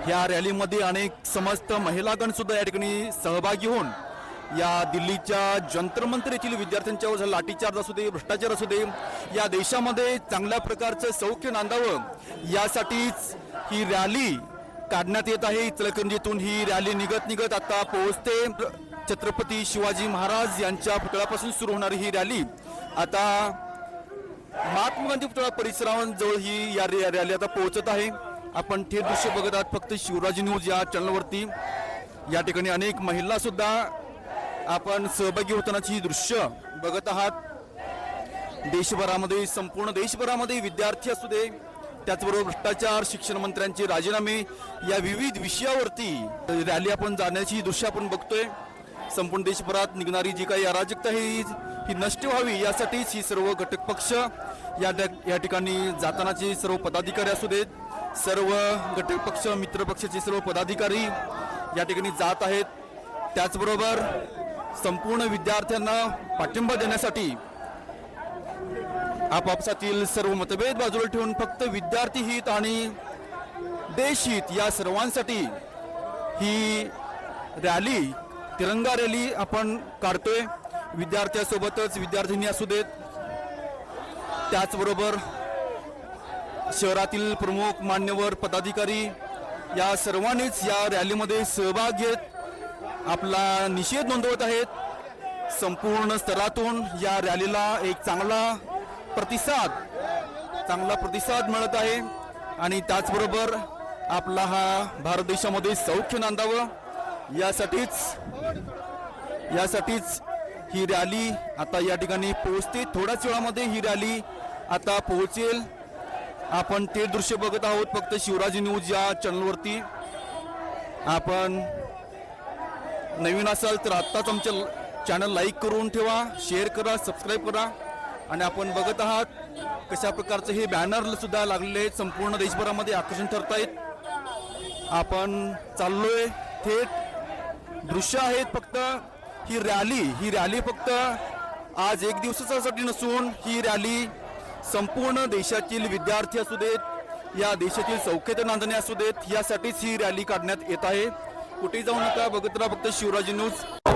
या रॅलीमध्ये अनेक समस्त महिलागण सुद्धा या ठिकाणी सहभागी होऊन या दिल्लीच्या जंतर मंतर येथील विद्यार्थ्यांच्यावर झालेला लाठीचार्ज असू दे, भ्रष्टाचार असू दे, या देशामध्ये चांगल्या प्रकारचं सौख्य नांदावं यासाठीच ही रॅली काढण्यात येत आहे। इचलकरंजीतून ही रॅली निघत आता पोहोचते छत्रपती शिवाजी महाराज यांच्या पुतळ्यापासून सुरू होणारी ही रॅली आता महात्मा गांधी पुतळा परिसराजवळ ही या रॅली आता पोहोचत आहे। आपण थेट दृश्य बघत आहात फक्त शिवराज न्यूज या चॅनलवरती। या ठिकाणी अनेक महिला सुद्धा आपण सहभागी होतानाची दृश्य बघत आहात। देशभरामध्ये संपूर्ण देशभरामध्ये विद्यार्थी असू दे, त्याचबरोबर भ्रष्टाचार, शिक्षण मंत्र्यांचे राजीनामे या विविध विषयावरती रॅली आपण जाण्याची दृश्य आपण बघतोय। संपूर्ण देशभरात निघणारी जी काही अराजकता ही नष्ट व्हावी यासाठीच ही सर्व घटक पक्ष या ठिकाणी जातानाचे सर्व पदाधिकारी असू देत, सर्व घटक पक्ष मित्र पक्षाचे सर्व पदाधिकारी या ठिकाणी जात आहेत। त्याचबरोबर संपूर्ण विद्यार्थ्यांना पाठिंबा देण्यासाठी आपापसातील सर्व मतभेद बाजूला ठेवून फक्त विद्यार्थी हित आणि देश हित या सर्वांसाठी ही रॅली, तिरंगा रॅली आपण काढतोय। विद्यार्थ्यांसोबतच विद्यार्थिनी असू देत, त्याचबरोबर शहरातील प्रमुख मान्यवर पदाधिकारी या सर्वांनीच या रॅलीमध्ये सहभाग घेत आपला निषेध नोंदवत आहेत। संपूर्ण स्तरातून या रॅलीला एक चांगला प्रतिसाद मिळत आहे आणि त्याचबरोबर आपला हा भारत देशामध्ये सौख्य नांदावं यासाठीच ही रॅली आता या ठिकाणी पोहोचते। थोड्याच वेळामध्ये ही रॅली आता पोहोचेल। आपण ते दृश्य बघत आहोत फक्त शिवराज न्यूज या चॅनलवरती। आपण नवीन असाल तर आत्ताच आमच्या चॅनल लाईक करून ठेवा, शेअर करा, सबस्क्राईब करा। आणि आपण बघत आहात कशा प्रकारचे हे बॅनर सुद्धा लागलेले आहेत, संपूर्ण देशभरामध्ये आकर्षण ठरतायत। आपण चाललोय, थेट दृश्य आहेत फक्त ही रॅली फक्त आज एक दिवसासाठी नसून ही रॅली संपूर्ण देशातील विद्यार्थी असू देत, या देशातील सौख्यता नांदणे असू देत, यासाठीच ही रॅली काढण्यात येत आहे। कुठे जाऊ नका, बघत राहा फक्त शिवराज न्यूज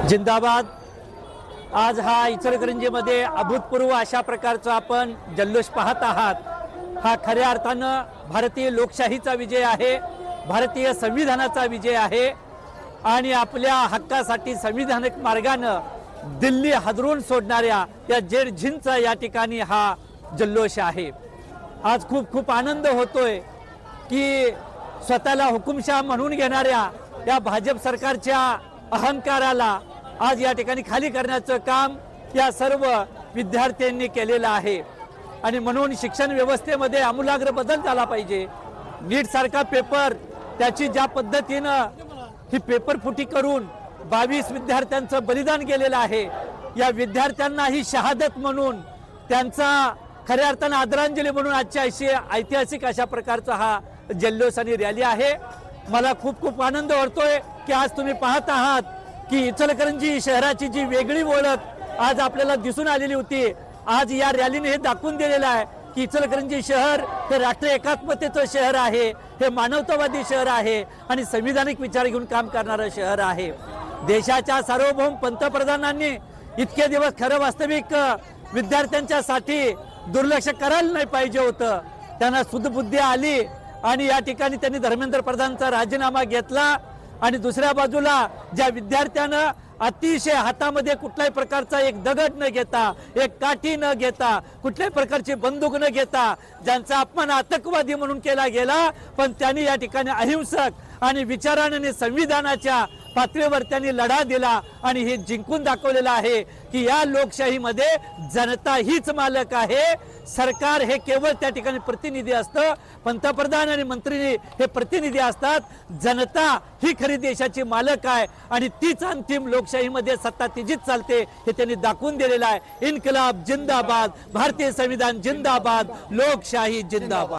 जिंदाबाद। आज हा इचलकरंजीमध्ये अभूतपूर्व अशा प्रकारचा आपण जल्लोष पाहत आहात। हा खऱ्या अर्थानं भारतीय लोकशाहीचा विजय आहे, भारतीय संविधानाचा विजय आहे आणि आपल्या हक्कासाठी संविधानिक मार्गानं दिल्ली हादरून सोडणाऱ्या या जेरझिंचा या ठिकाणी हा जल्लोष आहे। आज खूप आनंद होतोय की स्वतःला हुकुमशाह म्हणून घेणाऱ्या या भाजप सरकारच्या अहंकाराला आज या ठिकाणी खाली करण्याचं काम या सर्व विद्यार्थ्यांनी केलेलं आहे आणि म्हणून शिक्षण व्यवस्थेमध्ये आमूलाग्र बदल झाला पाहिजे। नीट सारखा पेपर, त्याची ज्या पद्धतीनं ही पेपर फुटी करून 22 विद्यार्थ्यांचं बलिदान केलेलं आहे, या विद्यार्थ्यांना ही शहादत म्हणून, त्यांचा खऱ्या अर्थानं आदरांजली म्हणून आजच्या ऐतिहासिक अशा प्रकारचा हा जल्लोष आणि रॅली आहे। मला खूप आनंद वाटतोय की आज तुम्ही पाहत आहात की इचलकरंजी शहराची जी वेगळी ओळख आज आपल्याला दिसून आलेली होती, आज या रॅलीने हे दाखवून दिलेलं आहे की इचलकरंजी शहर हे राष्ट्र एकात्मतेचं शहर आहे, हे मानवतावादी शहर आहे आणि संविधानिक विचार घेऊन काम करणारं शहर आहे। देशाच्या सार्वभौम पंतप्रधानांनी इतके दिवस खरं वास्तविक विद्यार्थ्यांच्यासाठी दुर्लक्ष करायला नाही पाहिजे होतं। त्यांना सुदबुद्धी आली आणि या ठिकाणी त्यांनी धर्मेंद्र प्रधानचा राजीनामा घेतला आणि दुसऱ्या बाजूला ज्या विद्यार्थ्यानं अतिशय हातामध्ये कुठल्याही प्रकारचा एक दगड न घेता, एक काठी न घेता, कुठल्याही प्रकारची बंदूक न घेता, ज्यांचा अपमान आतंकवादी म्हणून केला गेला, पण त्यांनी या ठिकाणी अहिंसक आणि विचाराने संविधानाच्या पातळीवर त्यांनी लढा दिला आणि हे जिंकून दाखवलेलं आहे की या लोकशाहीमध्ये जनता हीच मालक आहे। सरकार हे केवळ त्या ठिकाणी प्रतिनिधी असतं, पंतप्रधान आणि मंत्री हे प्रतिनिधी असतात। जनता ही खरी देशाची मालक आहे आणि तीच अंतिम लोकशाहीमध्ये सत्ता तिचीच चालते हे त्यांनी दाखवून दिलेलं आहे। इन्कलाब जिंदाबाद, भारतीय संविधान जिंदाबाद, लोकशाही जिंदाबाद।